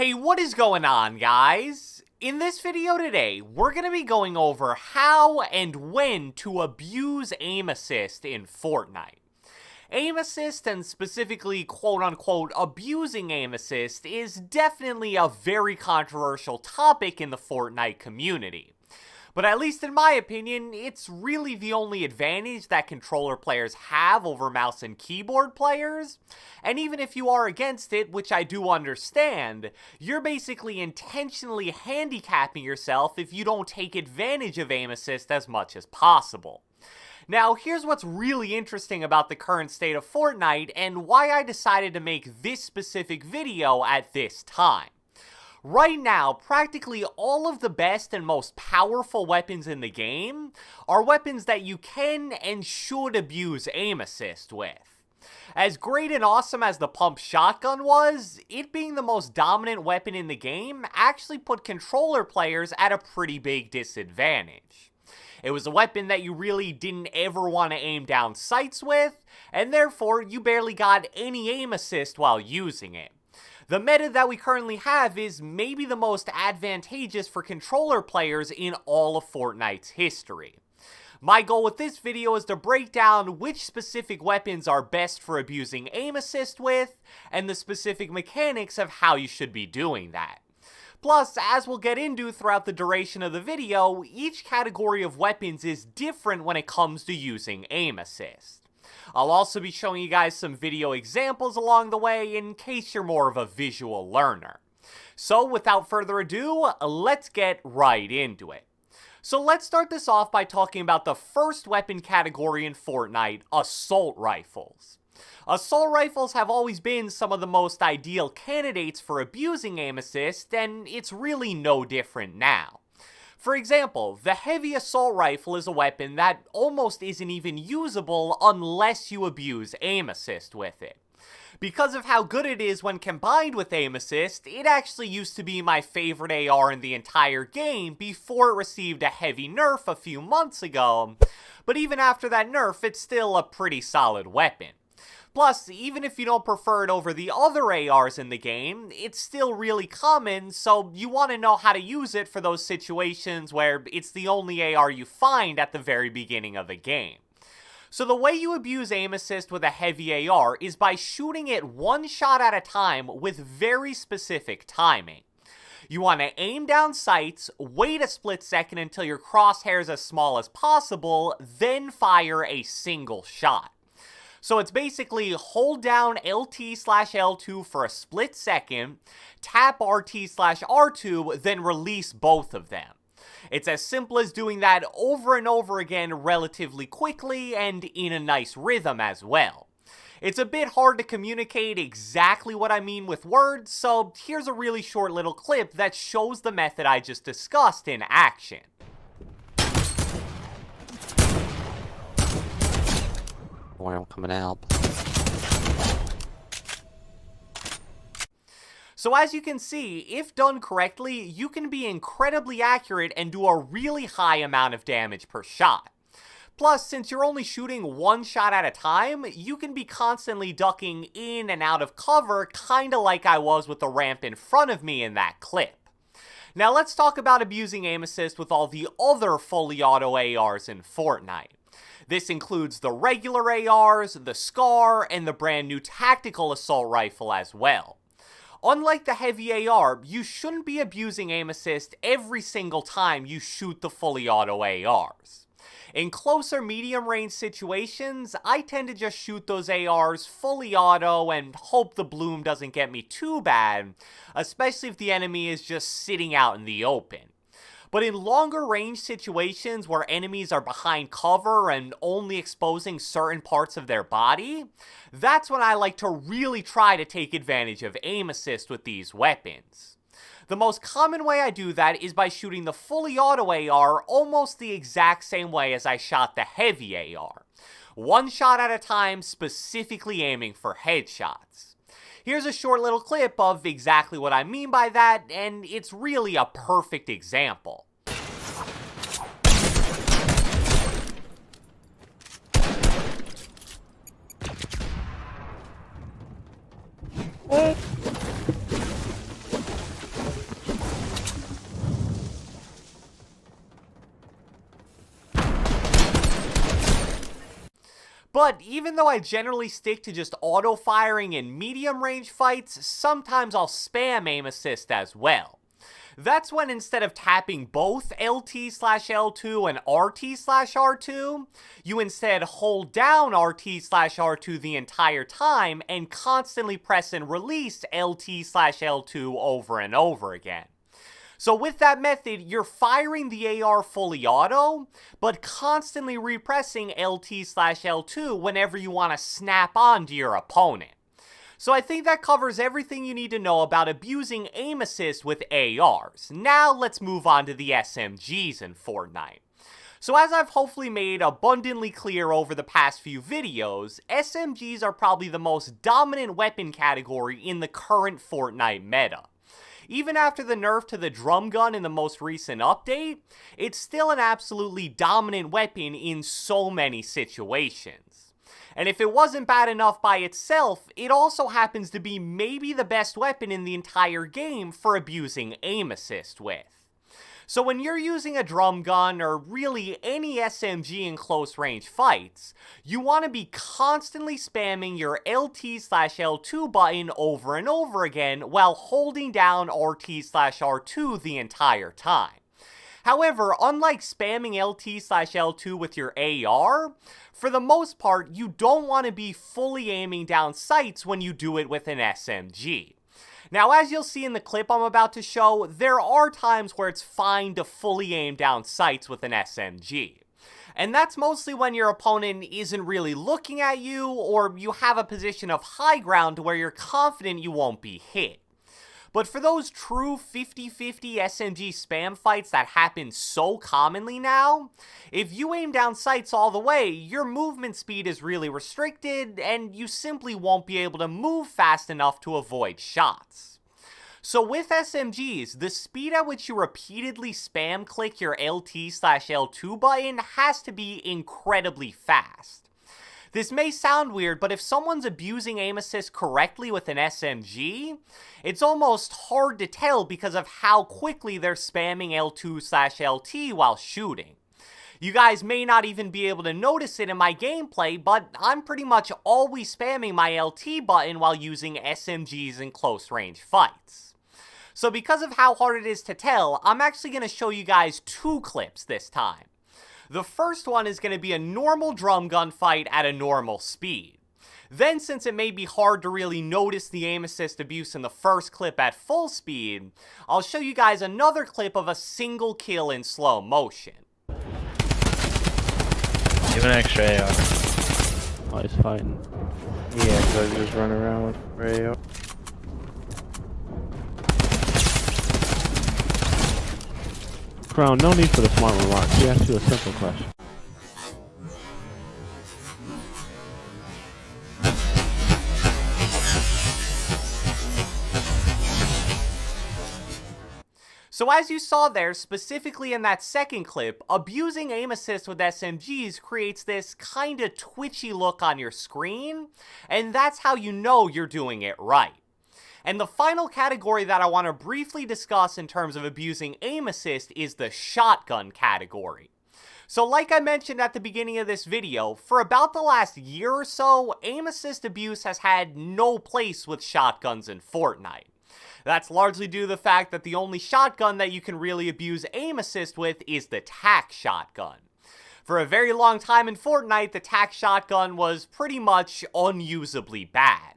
Hey, what is going on, guys? In this video today, we're going to be going over how and when to abuse aim assist in Fortnite. Aim assist, and specifically quote-unquote abusing aim assist, is definitely a very controversial topic in the Fortnite community. But at least in my opinion, it's really the only advantage that controller players have over mouse and keyboard players. And even if you are against it, which I do understand, you're basically intentionally handicapping yourself if you don't take advantage of aim assist as much as possible. Now, here's what's really interesting about the current state of Fortnite and why I decided to make this specific video at this time. Right now, practically all of the best and most powerful weapons in the game are weapons that you can and should abuse aim assist with. As great and awesome as the pump shotgun was, it being the most dominant weapon in the game actually put controller players at a pretty big disadvantage. It was a weapon that you really didn't ever want to aim down sights with, and therefore you barely got any aim assist while using it. The meta that we currently have is maybe the most advantageous for controller players in all of Fortnite's history. My goal with this video is to break down which specific weapons are best for abusing aim assist with, and the specific mechanics of how you should be doing that. Plus, as we'll get into throughout the duration of the video, each category of weapons is different when it comes to using aim assist. I'll also be showing you guys some video examples along the way in case you're more of a visual learner. So without further ado, let's get right into it. So let's start this off by talking about the first weapon category in Fortnite, assault rifles. Assault rifles have always been some of the most ideal candidates for abusing aim assist, and it's really no different now. For example, the heavy assault rifle is a weapon that almost isn't even usable unless you abuse aim assist with it. Because of how good it is when combined with aim assist, it actually used to be my favorite AR in the entire game before it received a heavy nerf a few months ago, but even after that nerf, it's still a pretty solid weapon. Plus, even if you don't prefer it over the other ARs in the game, it's still really common, so you want to know how to use it for those situations where it's the only AR you find at the very beginning of the game. So the way you abuse aim assist with a heavy AR is by shooting it one shot at a time with very specific timing. You want to aim down sights, wait a split second until your crosshair is as small as possible, then fire a single shot. So it's basically hold down LT/L2 for a split second, tap RT/R2, then release both of them. It's as simple as doing that over and over again relatively quickly and in a nice rhythm as well. It's a bit hard to communicate exactly what I mean with words, so here's a really short little clip that shows the method I just discussed in action. I'm coming out. So as you can see, if done correctly, you can be incredibly accurate and do a really high amount of damage per shot. Plus, since you're only shooting one shot at a time, you can be constantly ducking in and out of cover, kinda like I was with the ramp in front of me in that clip. Now let's talk about abusing aim assist with all the other fully auto ARs in Fortnite. This includes the regular ARs, the SCAR, and the brand new tactical assault rifle as well. Unlike the heavy AR, you shouldn't be abusing aim assist every single time you shoot the fully auto ARs. In closer medium range situations, I tend to just shoot those ARs fully auto and hope the bloom doesn't get me too bad, especially if the enemy is just sitting out in the open. But in longer range situations where enemies are behind cover and only exposing certain parts of their body, that's when I like to really try to take advantage of aim assist with these weapons. The most common way I do that is by shooting the fully auto AR almost the exact same way as I shot the heavy AR. One shot at a time, specifically aiming for headshots. Here's a short little clip of exactly what I mean by that, and it's really a perfect example. But even though I generally stick to just auto-firing in medium range fights, sometimes I'll spam aim assist as well. That's when instead of tapping both LT/L2 and RT/R2, you instead hold down RT/R2 the entire time and constantly press and release LT/L2 over and over again. So with that method, you're firing the AR fully auto, but constantly repressing LT/L2 whenever you want to snap onto your opponent. So I think that covers everything you need to know about abusing aim assist with ARs. Now let's move on to the SMGs in Fortnite. So as I've hopefully made abundantly clear over the past few videos, SMGs are probably the most dominant weapon category in the current Fortnite meta. Even after the nerf to the drum gun in the most recent update, it's still an absolutely dominant weapon in so many situations. And if it wasn't bad enough by itself, it also happens to be maybe the best weapon in the entire game for abusing aim assist with. So when you're using a drum gun or really any SMG in close range fights, you want to be constantly spamming your LT/L2 button over and over again while holding down RT/R2 the entire time. However, unlike spamming LT/L2 with your AR, for the most part, you don't want to be fully aiming down sights when you do it with an SMG. Now, as you'll see in the clip I'm about to show, there are times where it's fine to fully aim down sights with an SMG. And that's mostly when your opponent isn't really looking at you, or you have a position of high ground where you're confident you won't be hit. But for those true 50-50 SMG spam fights that happen so commonly now, if you aim down sights all the way, your movement speed is really restricted, and you simply won't be able to move fast enough to avoid shots. So with SMGs, the speed at which you repeatedly spam click your LT/L2 button has to be incredibly fast. This may sound weird, but if someone's abusing aim assist correctly with an SMG, it's almost hard to tell because of how quickly they're spamming L2/LT while shooting. You guys may not even be able to notice it in my gameplay, but I'm pretty much always spamming my LT button while using SMGs in close range fights. So because of how hard it is to tell, I'm actually going to show you guys two clips this time. The first one is going to be a normal drum gun fight at a normal speed. Then, since it may be hard to really notice the aim assist abuse in the first clip at full speed, I'll show you guys another clip of a single kill in slow motion. Give an extra AR. Oh, he's fighting. Yeah, because I just run around with Rayo. Crown, no need for the smart remarks. He asked you a simple question. So as you saw there, specifically in that second clip, abusing aim assist with SMGs creates this kinda twitchy look on your screen, and that's how you know you're doing it right. And the final category that I want to briefly discuss in terms of abusing aim assist is the shotgun category. So like I mentioned at the beginning of this video, for about the last year or so, aim assist abuse has had no place with shotguns in Fortnite. That's largely due to the fact that the only shotgun that you can really abuse aim assist with is the TAC Shotgun. For a very long time in Fortnite, the TAC Shotgun was pretty much unusably bad.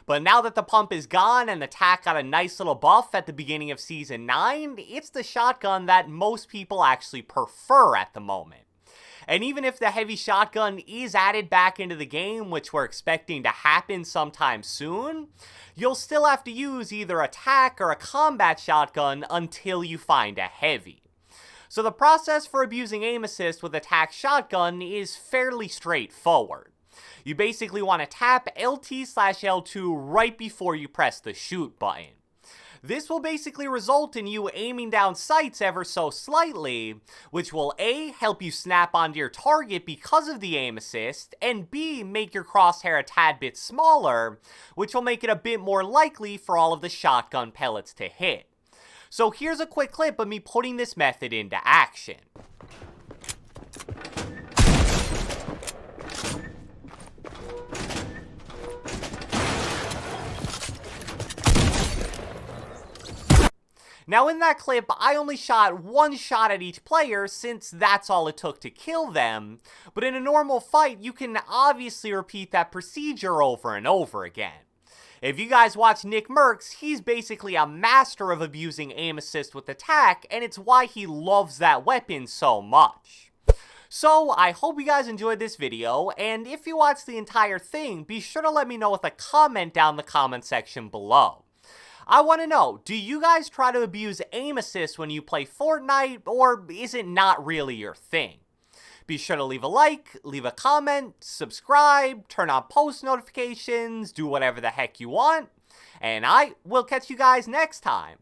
But now that the pump is gone and the TAC got a nice little buff at the beginning of Season 9, it's the shotgun that most people actually prefer at the moment. And even if the heavy shotgun is added back into the game, which we're expecting to happen sometime soon, you'll still have to use either a TAC or a combat shotgun until you find a heavy. So the process for abusing aim assist with a TAC shotgun is fairly straightforward. You basically want to tap LT/L2 right before you press the shoot button. This will basically result in you aiming down sights ever so slightly, which will A, help you snap onto your target because of the aim assist, and B, make your crosshair a tad bit smaller, which will make it a bit more likely for all of the shotgun pellets to hit. So here's a quick clip of me putting this method into action. Now in that clip, I only shot one shot at each player since that's all it took to kill them, but in a normal fight, you can obviously repeat that procedure over and over again. If you guys watch Nick Merckx, he's basically a master of abusing aim assist with the TAC, and it's why he loves that weapon so much. So, I hope you guys enjoyed this video, and if you watched the entire thing, be sure to let me know with a comment down in the comment section below. I want to know, do you guys try to abuse aim assist when you play Fortnite, or is it not really your thing? Be sure to leave a like, leave a comment, subscribe, turn on post notifications, do whatever the heck you want, and I will catch you guys next time.